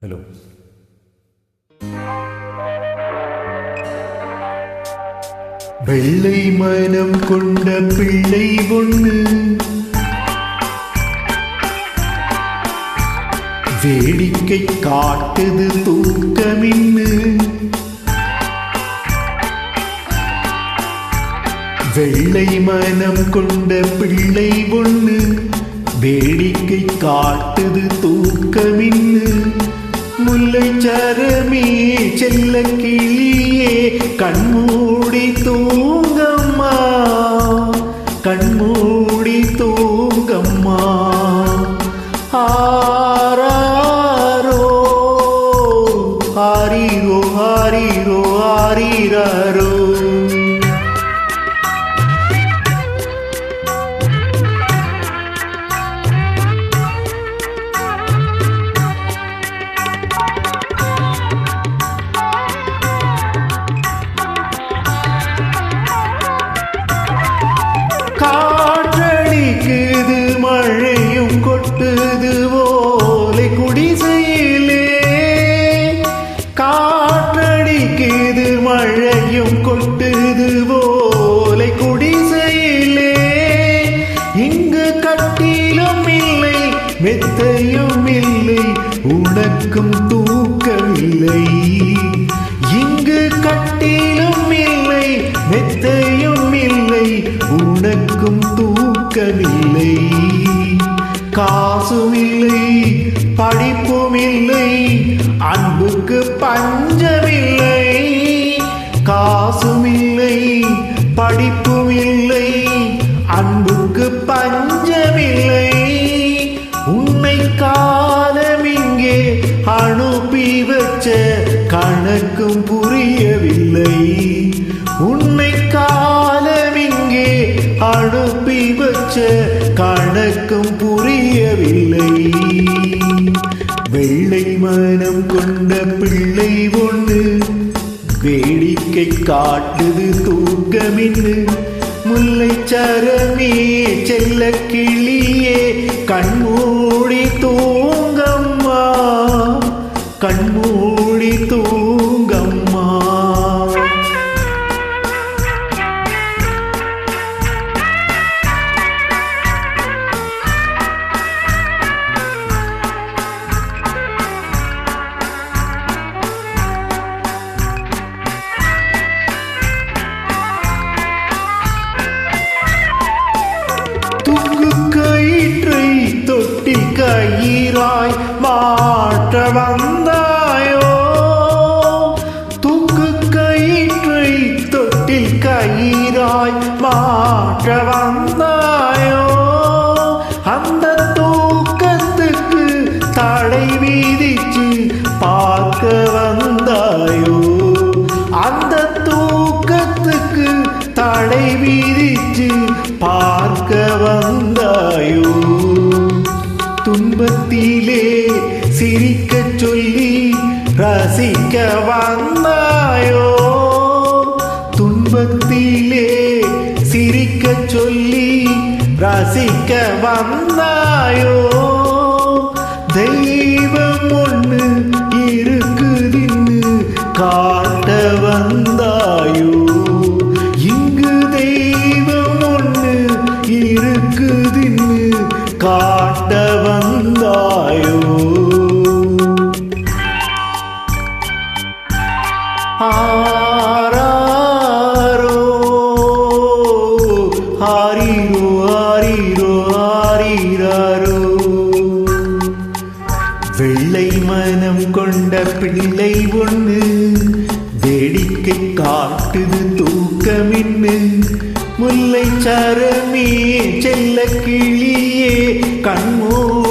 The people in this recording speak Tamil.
ஹலோ. வெள்ளை மனம் கொண்ட பிள்ளை ஒண்ணு வேடிக்கை காட்டுது தூக்கமின்னு. வெள்ளை மனம் கொண்ட பிள்ளை ஒண்ணு வேடிக்கை காட்டுது தூக்கமின்னு. முல்லை சரமே செல்ல கிளியே கண்மூடி தூங்கம்மா, கண்மூடி தூங்கம்மா. ஆராரோ ஆரீரோ ஆரீரோ ஆரீராரோ. காற்றடிக்குது மழையும் கொட்டுது ஓலை குடிசையிலே. காற்றடிக்குது மழையும் கொட்டுது ஓலை குடிசையிலே. இங்கு கட்டிலும் இல்லை மெத்தையும் இல்லை உனக்கும் தூக்கமில்லை. இங்கு கட்டிலும் இல்லை மெத்தையும் இல்லை உனக்கும் தூக்கமில்லை. காசும் இல்லை படிப்பும் இல்லை அன்புக்கு பஞ்சமில்லை. காசும் இல்லை படிப்பும் இல்லை அன்புக்கு பஞ்சமில்லை. உன்னை காலம் இங்கே அனுப்பி வச்ச கணக்கும் புரியவில்லை. உன்னை காலம் இங்கே அனுப்பி வச்ச கணக்கும் புரியவில்லை. வெள்ளை மனம் கொண்ட பிள்ளை ஒண்ணு வேடிக்கை காட்டுது தூக்கமின்னு. முல்லை சரமே செல்ல கிளியே கண்மூடி தூங்கம்மா, கண்மூடி தூங்கம்மா. கயிற்றை தொட்டி கயிறாய் மாற்ற வந்தாயோ. தூக்கு கயிற்றை தொட்டி கயிறாய் மாற்ற வந்தாயோ. அந்த தூக்கத்துக்கு தடை விதிச்சு பார்க்க வந்தாயோ. அந்த தூக்கத்துக்கு தடை விதிச்சு பார்க்க வந்தாயோ. துன்பத்திலே சிரிக்க சொல்லி ரசிக்க வந்தாயோ. துன்பத்திலே சிரிக்க சொல்லி ரசிக்க வந்தாயோ. தெய்வம் ஒண்ணு இருக்குதுன்னு காட்ட வந்தாயோ. இங்கு தெய்வம் ஒண்ணு இருக்குதுன்னு காட்ட வந்தாயோ. ஆராரோ ஆரீரோ ஆரீரோ ஆரீராரோ. வெள்ளை மனம் கொண்ட பிள்ளை ஒண்ணு வேடிக்கை காட்டுது தூக்கமின்னு. முல்லை சரமே செல்ல கிளியே கண்மூடி